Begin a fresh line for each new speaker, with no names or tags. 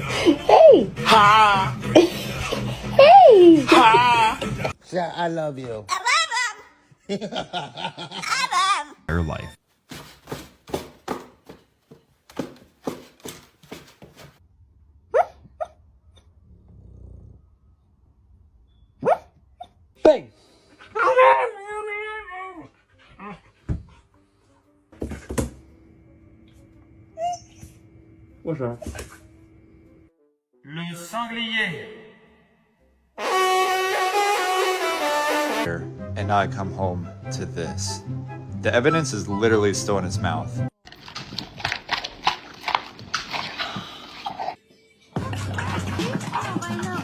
Hey!
Ha!
Hey!
Ha!
Yeah, I love you.
Their life.
Bang!
Le sanglier.
And now I come home to this. The evidence is literally still in his mouth.
Oh, I know.